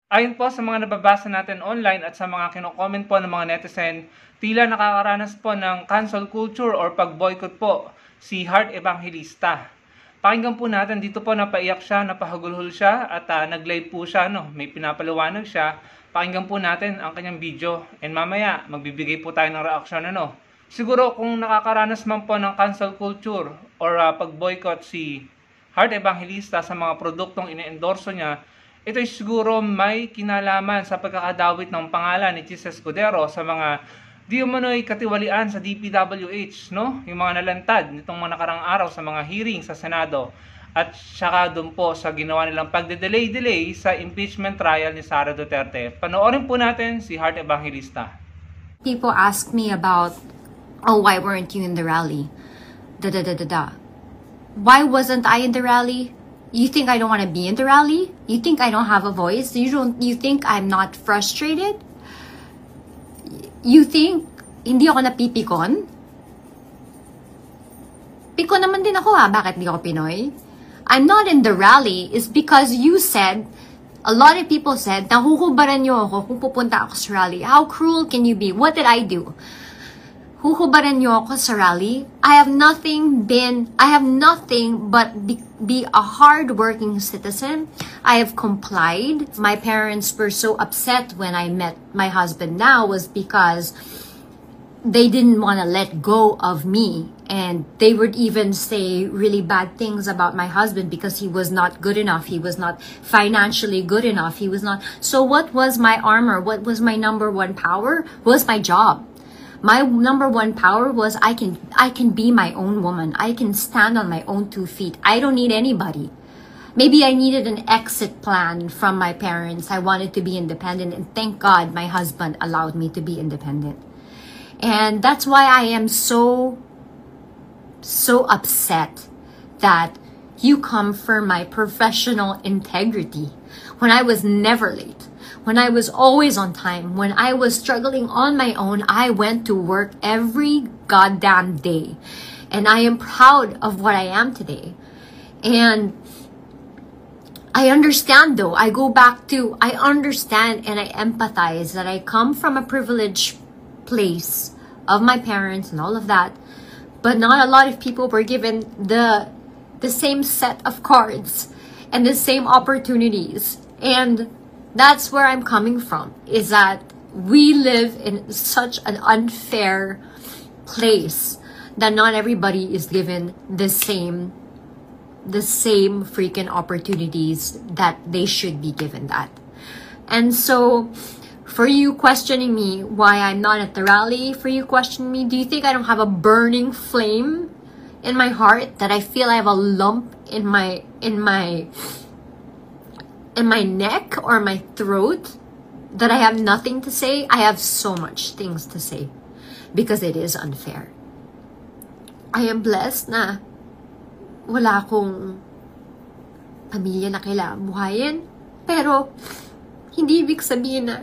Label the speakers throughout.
Speaker 1: Ayon po sa mga nababasa natin online at sa mga kino-comment po ng mga netizen, tila nakakaranas po ng cancel culture or pag-boycott po si Heart Evangelista. Pakinggan po natin, dito po napaiyak siya, napahagulhol siya at nag-live po siya, no? May pinapaliwanag siya. Pakinggan po natin ang kanyang video and mamaya magbibigay po tayo ng reaksyon, ano? Siguro kung nakakaranas man po ng cancel culture or pag-boycott si Heart Evangelista sa mga produktong ine-endorso niya, ito ay siguro may kinalaman sa pagkakadawit ng pangalan ni Jesus Escudero sa mga di umano'y katiwalian sa DPWH, no? Yung mga nalantad nitong mga nakarang araw sa mga hearing sa Senado at saka doon po sa ginawa nilang pagde-delay sa impeachment trial ni Sara Duterte. Panoorin po natin si Heart Evangelista.
Speaker 2: People ask me about, oh, why weren't you in the rally? Why wasn't I in the rally? You think I don't want to be in the rally? You think I don't have a voice? You think I'm not frustrated? You think hindi ako napipikon? Pikon naman din ako bakit hindi ako Pinoy? I'm not in the rally is because you said, a lot of people said, nahuhubaran niyo ako kung pupunta ako sa rally. How cruel can you be? What did I do? Huhubaran niyo ako sa rally. I have nothing but be a hard-working citizen. I have complied. My parents were so upset when I met my husband now was because they didn't want to let go of me. And they would even say really bad things about my husband because he was not good enough. He was not financially good enough. He was not. So what was my armor? What was my number one power? Was my job. My number one power was I can be my own woman. I can stand on my own 2 feet. I don't need anybody. Maybe I needed an exit plan from my parents. I wanted to be independent, and thank God my husband allowed me to be independent. And that's why I am so upset that you come for my professional integrity when I was never late. When I was always on time, when I was struggling on my own, I went to work every goddamn day. And I am proud of what I am today. And I understand though, I understand and I empathize that I come from a privileged place of my parents and all of that. But not a lot of people were given the same set of cards and the same opportunities. And that's where I'm coming from, is that we live in such an unfair place that not everybody is given the same freaking opportunities that they should be given that. And so for you questioning me why I'm not at the rally, for you questioning me, do you think I don't have a burning flame in my heart, that I feel I have a lump in my neck or my throat, that I have nothing to say? I have so much things to say because it is unfair. I am blessed na wala akong pamilya na kailangan buhayin, pero hindi ibig sabihin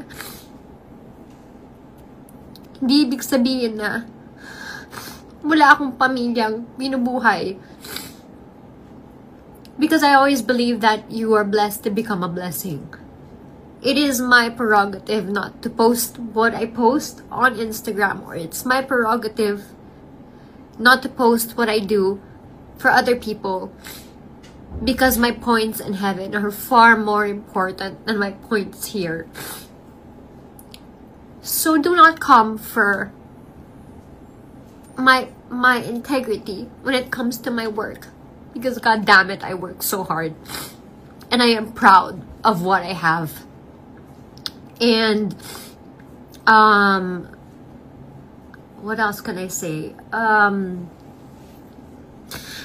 Speaker 2: na wala akong pamilyang binubuhay. Because I always believe that you are blessed to become a blessing. It is my prerogative not to post what I post on Instagram, or it's my prerogative not to post what I do for other people, because my points in heaven are far more important than my points here. So do not come for my integrity when it comes to my work. Because god damn it, I work so hard. And I am proud of what I have. And what else can I say?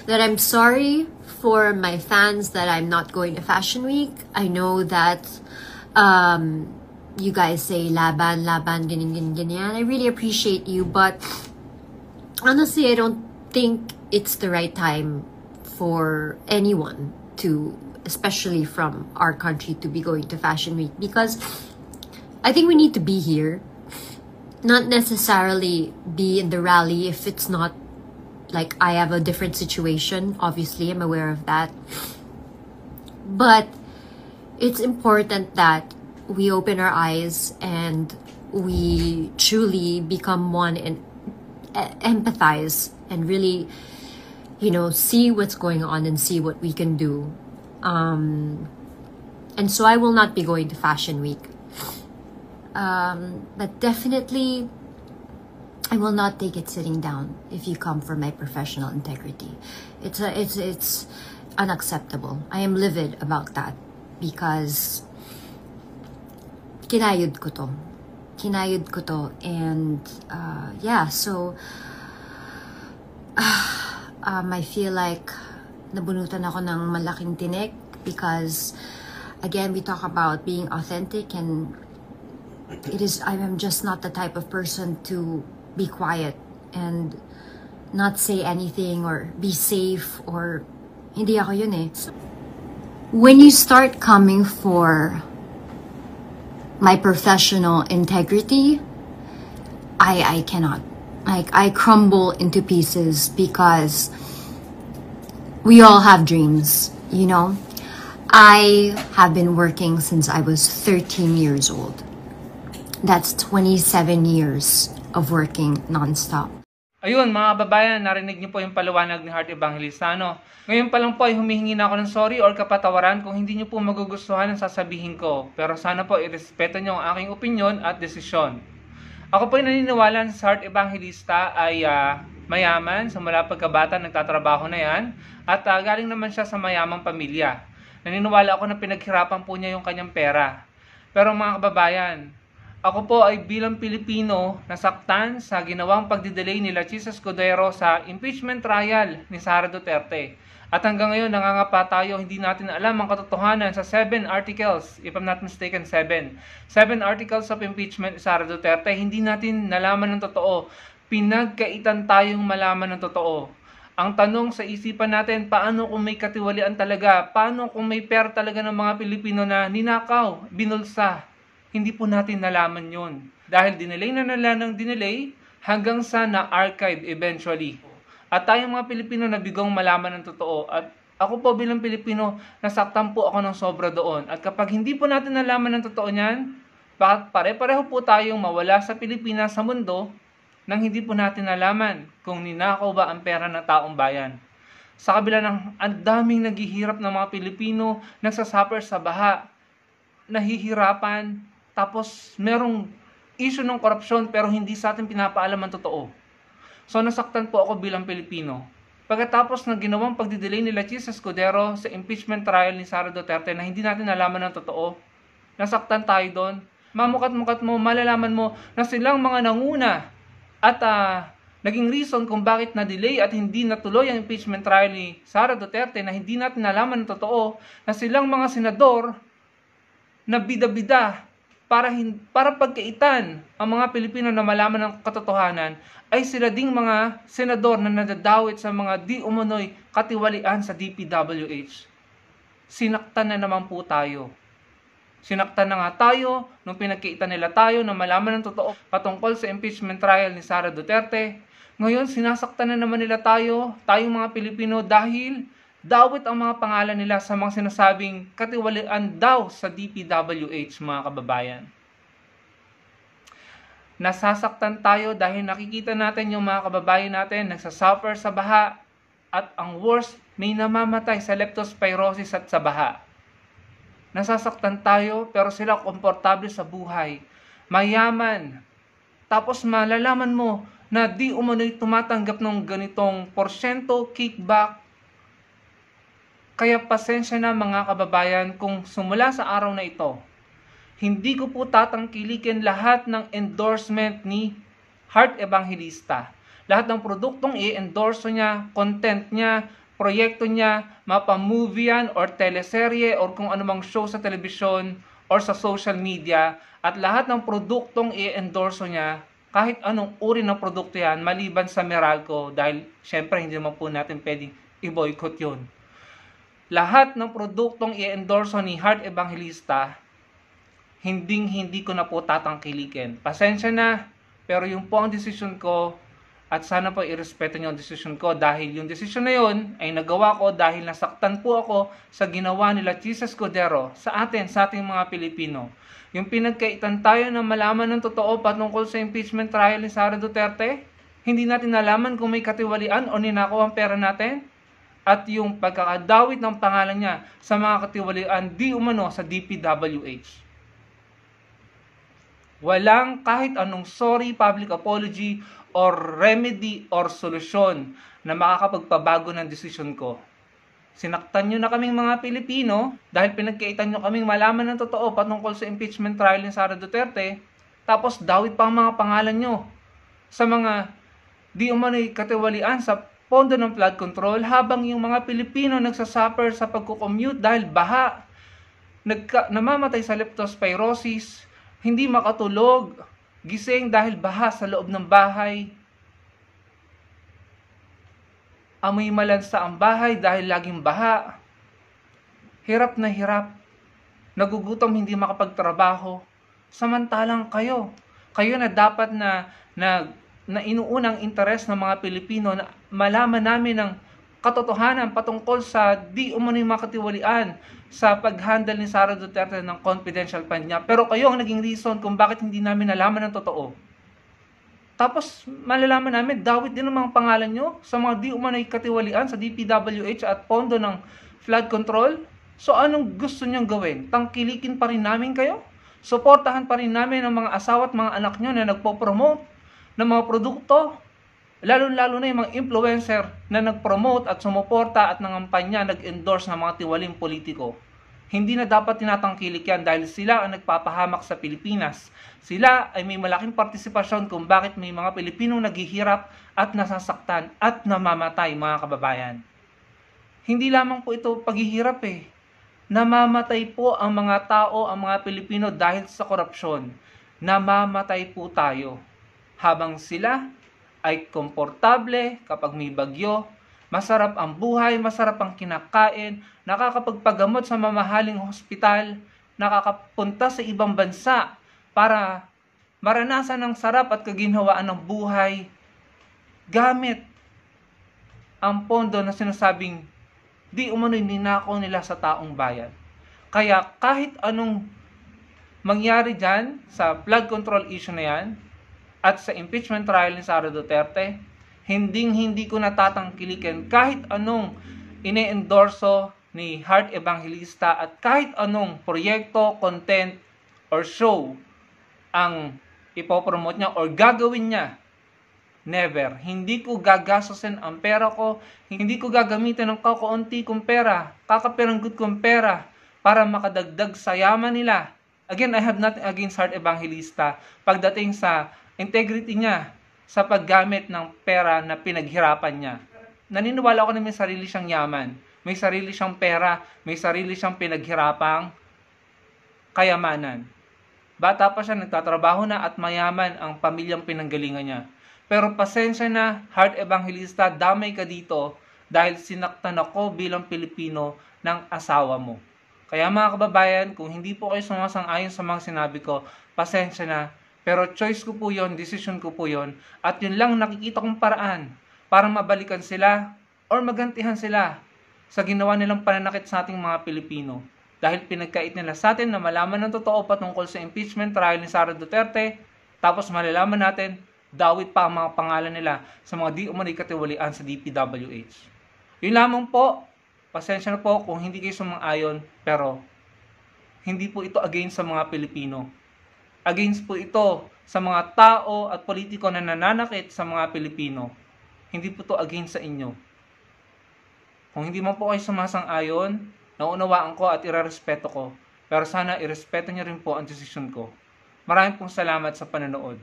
Speaker 2: That I'm sorry for my fans that I'm not going to Fashion Week. I know that you guys say laban, ganyan. I really appreciate you, but honestly, I don't think it's the right time for anyone to, especially from our country, to be going to Fashion Week, because I think we need to be here, not necessarily be in the rally if it's not like I have a different situation. Obviously, I'm aware of that, but it's important that we open our eyes and we truly become one and empathize and really, see what's going on and see what we can do. And so I will not be going to Fashion Week. But definitely, I will not take it sitting down if you come for my professional integrity. It's unacceptable. I am livid about that because kinayod ko to. And so I feel like nabunutan ako ng malaking tinik because again, we talk about being authentic, and I am just not the type of person to be quiet and not say anything or be safe, or hindi ako yun eh. When you start coming for my professional integrity, I cannot. Like, I crumble into pieces because we all have dreams, I have been working since I was 13 years old. That's 27 years of working non-stop.
Speaker 1: Ayun mga kababayan, narinig niyo po yung paliwanag ni Heart Evangelista. Ngayon pa lang po ay humihingi na ako ng sorry or kapatawaran kung hindi niyo po magugustuhan ang sasabihin ko. Pero sana po irespeto niyo ang aking opinyon at desisyon. Ako po ay naniniwala sa Heart Evangelista ay mayaman, sa mula pagkabata nagtatrabaho na yan, at galing naman siya sa mayamang pamilya. Naniniwala ako na pinaghirapan po niya yung kanyang pera. Pero mga kababayan, ako po ay bilang Pilipino nasaktan sa ginawang pagdidelay nila Chis Escudero sa impeachment trial ni Sara Duterte. At hanggang ngayon nangangapa tayo, hindi natin alam ang katotohanan sa 7 articles, if I'm not mistaken 7 articles of impeachment ni Sara Duterte. Hindi natin nalaman ng totoo. Pinagkaitan tayong malaman ng totoo. Ang tanong sa isipan natin, paano kung may katiwalian talaga? Paano kung may pera talaga ng mga Pilipino na ninakaw, binulsa? Hindi po natin nalaman yun. Dahil dinelay na nila ng dinelay hanggang sa na-archive eventually. At tayong mga Pilipino nabigong malaman ng totoo. At ako po bilang Pilipino, nasaktan po ako ng sobra doon. At kapag hindi po natin nalaman ng totoo niyan, pare-pareho po tayong mawala sa Pilipinas sa mundo nang hindi po natin nalaman kung ninakaw ba ang pera ng taong bayan. Sa kabila ng ang daming naghihirap ng mga Pilipino, nagsasuffer sa baha, nahihirapan, tapos merong issue ng korupsyon pero hindi sa atin pinapaalam ang totoo. So nasaktan po ako bilang Pilipino. Pagkatapos ng ginawang pagdidelay nila Chis Escudero sa impeachment trial ni Sara Duterte na hindi natin nalaman ang totoo, nasaktan tayo doon. Mamukat-mukat mo, malalaman mo na silang mga nanguna at naging reason kung bakit na-delay at hindi natuloy ang impeachment trial ni Sara Duterte na hindi natin nalaman ng totoo, na silang mga senador na bida-bida para pagkaitan ang mga Pilipino na malaman ng katotohanan, ay sila ding mga senador na nadadawit sa mga di umunoy katiwalian sa DPWH. Sinaktan na naman po tayo. Sinaktan na nga tayo nung pinagkaitan nila tayo na malaman ng totoo patungkol sa impeachment trial ni Sara Duterte. Ngayon, sinasaktan na naman nila tayong mga Pilipino dahil dawit ang mga pangalan nila sa mga sinasabing katiwalian daw sa DPWH, mga kababayan. Nasasaktan tayo dahil nakikita natin yung mga kababayan natin nagsasuffer sa baha at ang worst, may namamatay sa leptospirosis at sa baha. Nasasaktan tayo pero sila komportable sa buhay, mayaman. Tapos malalaman mo na di umano'y tumatanggap ng ganitong porsyento kickback. Kaya pasensya na mga kababayan kung sumula sa araw na ito, hindi ko po tatangkilikin lahat ng endorsement ni Heart Evangelista. Lahat ng produktong i-endorso niya, content niya, proyekto niya, mapa-movie yan or teleserye or kung anumang show sa telebisyon or sa social media, at lahat ng produktong i-endorso niya, kahit anong uri ng produkto yan, maliban sa Meralco, dahil syempre hindi naman po natin pwedeng i-boycott yun. Lahat ng produktong i-endorso ni Heart Evangelista, hindi ko na po tatangkilikin. Pasensya na, pero yung po ang desisyon ko, At sana po irespeto niyo ang desisyon ko dahil yung desisyon na yun ay nagawa ko dahil nasaktan po ako sa ginawa nila Chis Escudero sa ating mga Pilipino. Yung pinagkaitan tayo na malaman ng totoo patungkol sa impeachment trial ni Sara Duterte, hindi natin nalaman kung may katiwalian o ninakaw ang pera natin. At yung pagkakadawit ng pangalan niya sa mga katiwalian di umano sa DPWH. Walang kahit anong sorry, public apology, or remedy or solusyon na makakapagpabago ng desisyon ko. Sinaktan nyo na kaming mga Pilipino dahil pinagkaitan nyo kaming malaman ng totoo patungkol sa impeachment trial ni Sara Duterte, tapos dawit pa ang mga pangalan nyo sa mga di umano'y katiwalian sa pondo ng flood control habang yung mga Pilipino nagsasuffer sa pagkukommute dahil baha, namamatay sa leptospirosis, hindi makatulog, gising dahil baha sa loob ng bahay. Amoy malansa ang bahay dahil laging baha. Hirap na hirap. Nagugutom, hindi makapagtrabaho. Samantalang kayo na dapat na inuunang interes ng mga Pilipino na malaman namin ng katotohanan patungkol sa di umano'y makatiwalian sa pag-handle ni Sara Duterte ng confidential fund niya. Pero kayo ang naging reason kung bakit hindi namin nalaman ng totoo. Tapos malalaman namin, dawit din ang mga pangalan nyo sa mga di umano'y katiwalian sa DPWH at pondo ng flood control. So anong gusto nyong gawin? Tangkilikin pa rin namin kayo? Suportahan pa rin namin ang mga asawa at mga anak nyo na nagpo-promote ng mga produkto? Lalo-lalo na yung mga influencer na nag-promote at sumuporta at nangampanya, nag-endorse ng mga tiwaling politiko. Hindi na dapat tinatangkilik yan dahil sila ang nagpapahamak sa Pilipinas. Sila ay may malaking partisipasyon kung bakit may mga Pilipinong naghihirap at nasasaktan at namamatay, mga kababayan. Hindi lamang po ito paghihirap Namamatay po ang mga tao, ang mga Pilipino dahil sa korupsyon. Namamatay po tayo. Habang sila ay komportable kapag may bagyo, masarap ang buhay, masarap ang kinakain, nakakapagpagamot sa mamahaling hospital, nakakapunta sa ibang bansa para maranasan ang sarap at kaginhawaan ng buhay gamit ang pondo na sinasabing di umano'y ninakaw nila sa taong bayan. Kaya kahit anong mangyari dyan sa flood control issue na yan, at sa impeachment trial ni Sara Duterte, hindi ko natatangkilikin kahit anong ine-endorso ni Heart Evangelista at kahit anong proyekto, content, or show ang ipopromote niya or gagawin niya. Never. Hindi ko gagastosin ang pera ko, hindi ko gagamitin ng kakaunti kong pera, kakapiranggut kong pera para makadagdag sa yaman nila. Again, I have nothing against Heart Evangelista pagdating sa integrity niya sa paggamit ng pera na pinaghirapan niya. Naniniwala ako na may sarili siyang yaman, may sarili siyang pera, may sarili siyang pinaghirapang kayamanan. Bata pa siya, nagtatrabaho na at mayaman ang pamilyang pinanggalingan niya. Pero pasensya na, Heart Evangelista, damay ka dito dahil sinaktan ako bilang Pilipino ng asawa mo. Kaya mga kababayan, kung hindi po kayo sumasang-ayon sa mga sinabi ko, pasensya na. Pero choice ko po yon, decision ko po yon, at yun lang nakikita kong paraan para mabalikan sila or magantihan sila sa ginawa nilang pananakit sa ating mga Pilipino. Dahil pinagkait nila sa atin na malaman ng totoo patungkol sa impeachment trial ni Sara Duterte, tapos malalaman natin, dawit pa ang mga pangalan nila sa mga di umano'y katiwalian sa DPWH. Yun lamang po, pasensya na po kung hindi kayo sumang-ayon, pero hindi po ito against sa mga Pilipino. Against po ito sa mga tao at politiko na nananakit sa mga Pilipino. Hindi po ito against sa inyo. Kung hindi man po kayo sumasang-ayon, naunawaan ko at irarespeto ko. Pero sana irespeto niyo rin po ang desisyon ko. Maraming pong salamat sa panonood.